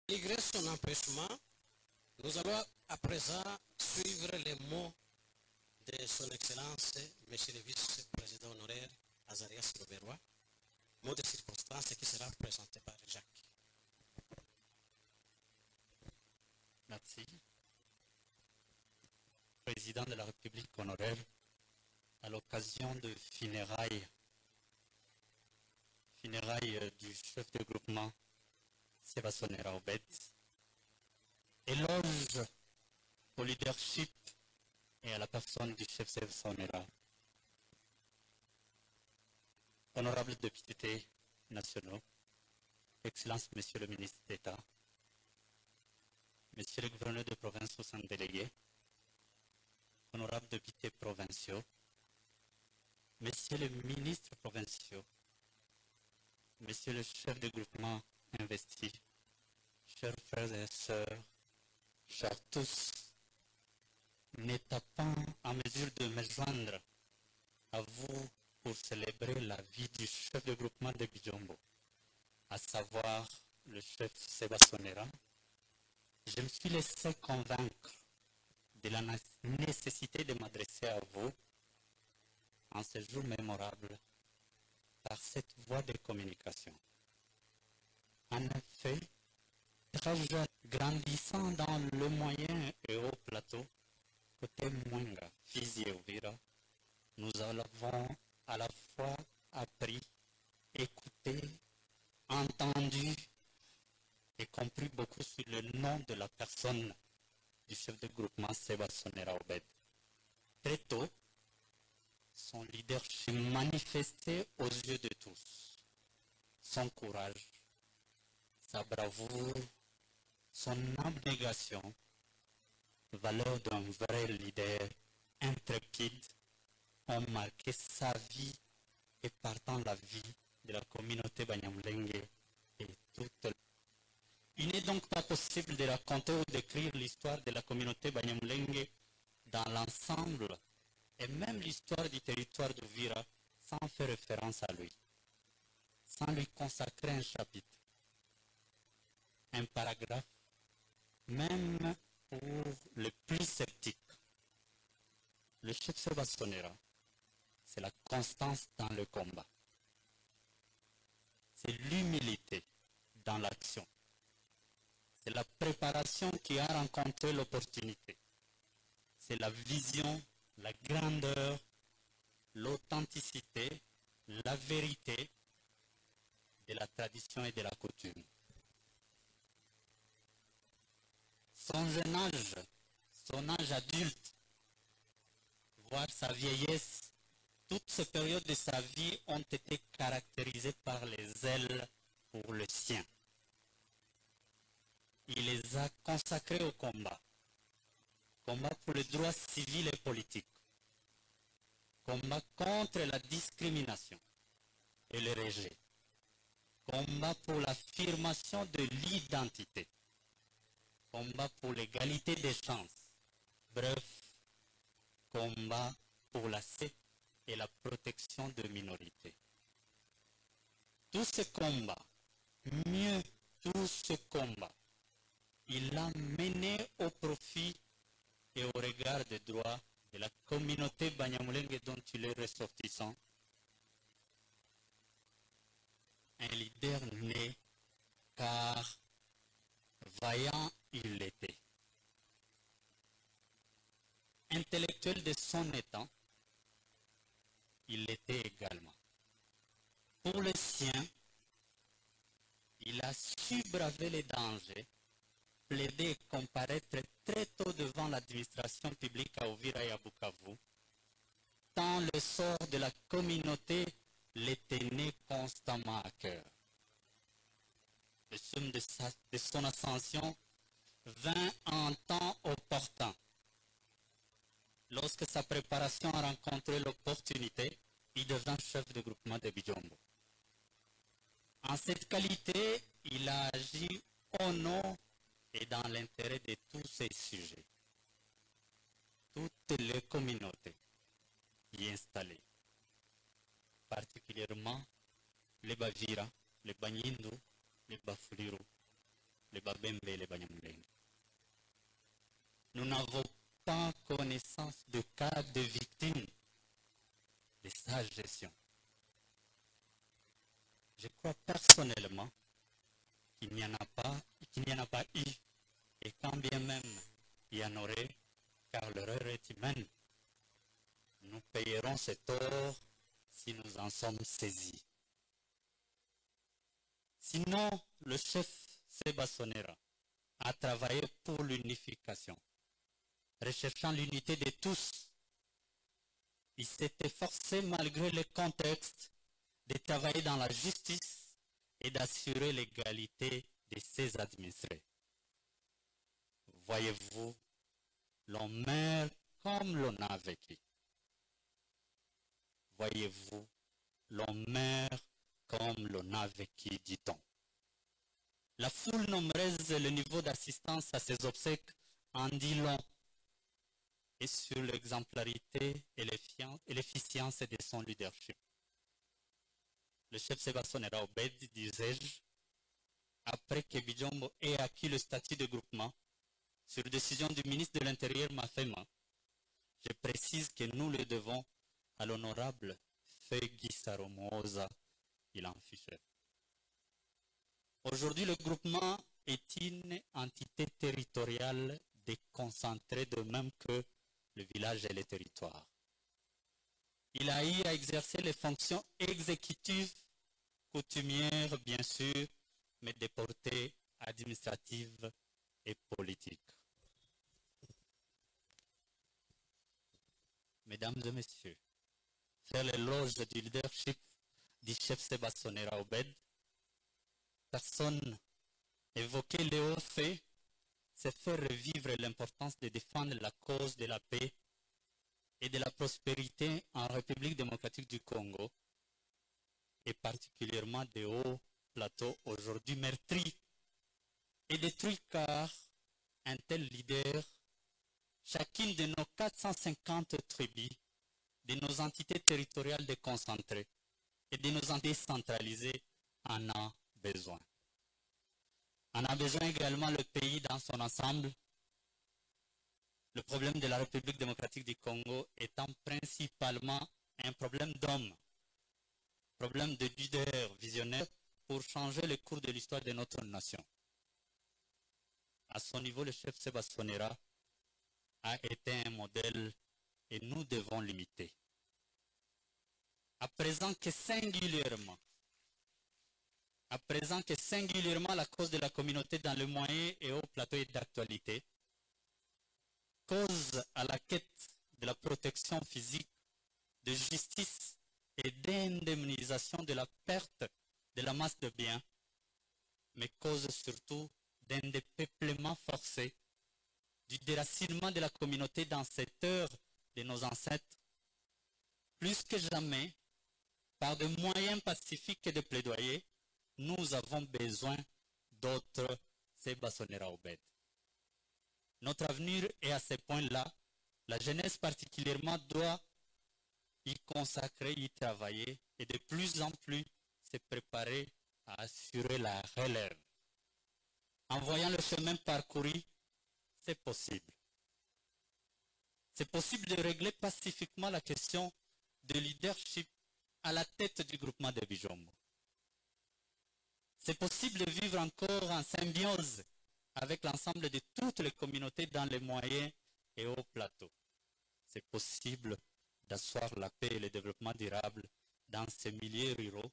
Malgré son empêchement, nous allons à présent suivre les mots de son Excellence, Monsieur le Vice-président honoraire Azarias Roberois, mot de circonstance qui sera présenté par Jacques. Merci. Président de la République honoraire, à l'occasion de funérailles du chef de groupement Sébastien Raubet, éloge au leadership et à la personne du chef Sébastien. Honorables députés nationaux, Excellences, Monsieur le ministre d'État, Monsieur le gouverneur de province ou son délégué, honorables députés provinciaux, Messieurs les ministres provinciaux, Messieurs le chef de groupement investi, chers frères et sœurs, chers tous, n'étant pas en mesure de me joindre à vous pour célébrer la vie du chef de groupement de Bijombo, à savoir le chef Sébastien Nera, je me suis laissé convaincre de la nécessité de m'adresser à vous en ce jour mémorable par cette voie de communication. En effet, très jeune, grandissant dans le moyen et haut plateau, côté Mwenga, Fizi et Uvira, nous avons à la fois appris, écouté, entendu et compris beaucoup sur le nom de la personne du chef de groupement Sébastien Raubet. Très tôt, son leadership manifesté aux yeux de tous, son courage, sa bravoure, son abnégation, valeur d'un vrai leader intrépide, ont marqué sa vie et partant la vie de la communauté Banyamulenge et toute. Il n'est donc pas possible de raconter ou d'écrire l'histoire de la communauté Banyamulenge dans l'ensemble et même l'histoire du territoire de Vira sans faire référence à lui, sans lui consacrer un chapitre, un paragraphe, même pour les plus sceptiques. Le chef Sébastien, c'est la constance dans le combat. C'est l'humilité dans l'action. C'est la préparation qui a rencontré l'opportunité. C'est la vision, la grandeur, l'authenticité, la vérité de la tradition et de la coutume. Son jeune âge, son âge adulte, voire sa vieillesse, toutes ces périodes de sa vie ont été caractérisées par les zèles pour le sien. Il les a consacrés au combat. Combat pour les droits civils et politiques. Combat contre la discrimination et le rejet. Combat pour l'affirmation de l'identité. Combat pour l'égalité des chances. Bref, combat pour la sécurité et la protection de minorités. Tout ce combat, mieux tout ce combat, il l'a mené au profit et au regard des droits de la communauté Banyamulenge dont il est ressortissant. Un leader né car vaillant il l'était. Intellectuel de son état, il l'était également. Pour les siens, il a su braver les dangers, plaider et comparaître très tôt devant l'administration publique à Uvira et à Bukavu, tant le sort de la communauté les tenait constamment à cœur. Le somme de son ascension vint en temps opportun. Lorsque sa préparation a rencontré l'opportunité, il devint chef de groupement de Bijombo. En cette qualité, il a agi au nom et dans l'intérêt de tous ses sujets. Toutes les communautés y installées, particulièrement les Bavira, les Banyindu, les Bafuliro, les Babembe et les Banyamulenge. Nous n'avons pas connaissance de cas de victimes de sa gestion. Je crois personnellement qu'il n'y en a pas eu, et quand bien même il y en aurait, car l'erreur est humaine, nous payerons ce tort si nous en sommes saisis. Sinon, le chef Seba Sonera a travaillé pour l'unification, recherchant l'unité de tous. Il s'est efforcé, malgré le contexte, de travailler dans la justice et d'assurer l'égalité de ses administrés. Voyez-vous, l'on meurt comme l'on a vécu. Voyez-vous, l'on meurt comme l'on a vécu, dit-on. La foule nombreuse et le niveau d'assistance à ses obsèques en dit long, et sur l'exemplarité et l'efficience de son leadership. Le chef Sébastien Obed, disais-je, après que Bijombo ait acquis le statut de groupement, sur décision du ministre de l'Intérieur Mafema, je précise que nous le devons à l'honorable Fegui Saromoza, il en fut chef. Aujourd'hui, le groupement est une entité territoriale déconcentrée, de même que le village et les territoires. Il a eu à exercer les fonctions exécutives, coutumières bien sûr, mais des portées administratives et politiques. Mesdames et messieurs, faire l'éloge du leadership du chef Sébastien Obed, personne évoquer les hauts faits, c'est faire revivre l'importance de défendre la cause de la paix et de la prospérité en République démocratique du Congo, et particulièrement des hauts plateaux aujourd'hui meurtris et détruits, car un tel leader, chacune de nos 450 tribus, de nos entités territoriales déconcentrées et de nos entités centralisées en a besoin. En a besoin également le pays dans son ensemble. Le problème de la République démocratique du Congo étant principalement un problème d'hommes, problème de leaders visionnaires pour changer le cours de l'histoire de notre nation. À son niveau, le chef Sébastien Sonera a été un modèle et nous devons l'imiter. À présent que singulièrement la cause de la communauté dans le moyen et haut plateau est d'actualité, cause à la quête de la protection physique, de justice et d'indemnisation de la perte de la masse de biens, mais cause surtout d'un dépeuplement forcé, du déracinement de la communauté dans cette heure de nos ancêtres. Plus que jamais, par des moyens pacifiques et de plaidoyer, nous avons besoin d'autres Sébastien Obed. Notre avenir est à ce point-là. La jeunesse particulièrement doit y consacrer, y travailler et de plus en plus se préparer à assurer la relève. En voyant le chemin parcouru, c'est possible. C'est possible de régler pacifiquement la question de leadership à la tête du groupement de Bijombo. C'est possible de vivre encore en symbiose avec l'ensemble de toutes les communautés dans les moyens et hauts plateaux. C'est possible d'asseoir la paix et le développement durable dans ces milieux ruraux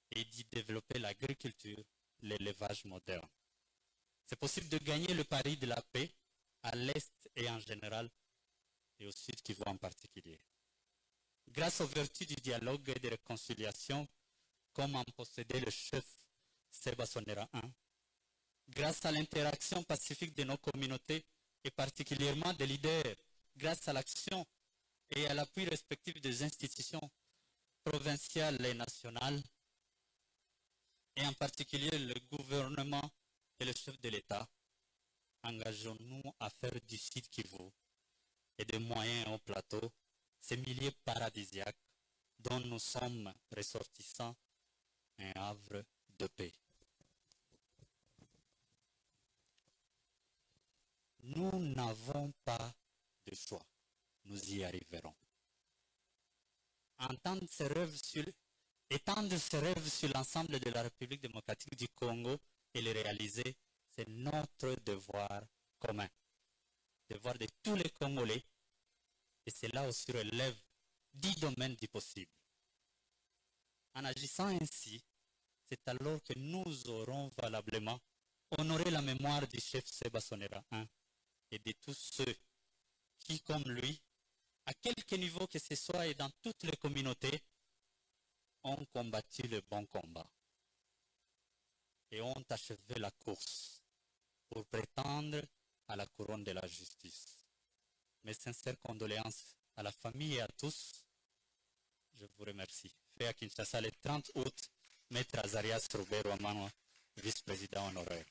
et d'y développer l'agriculture, l'élevage moderne. C'est possible de gagner le pari de la paix à l'Est et en général, et au Sud Kivu en particulier. Grâce aux vertus du dialogue et de réconciliation, comme en possédait le chef Sébastien Sonera I, grâce à l'interaction pacifique de nos communautés et particulièrement des leaders, grâce à l'action et à l'appui respectif des institutions provinciales et nationales, et en particulier le gouvernement et le chef de l'État, engageons-nous à faire du Sud Kivu et des moyens au plateau ces milieux paradisiaques dont nous sommes ressortissants un havre de paix. n'avons pas de choix. Nous y arriverons. Étendre ce rêve sur l'ensemble de la République démocratique du Congo et le réaliser, c'est notre devoir commun. Devoir de tous les Congolais. Et cela aussi relève 10 domaines du possible. En agissant ainsi, c'est alors que nous aurons valablement honoré la mémoire du chef Sebasonera I et de tous ceux qui, comme lui, à quelque niveau que ce soit et dans toutes les communautés, ont combattu le bon combat et ont achevé la course pour prétendre à la couronne de la justice. Mes sincères condoléances à la famille et à tous. Je vous remercie. Fait à Kinshasa le 30 août, Maître Azarias Robert Ouamanoa, vice-président honoraire.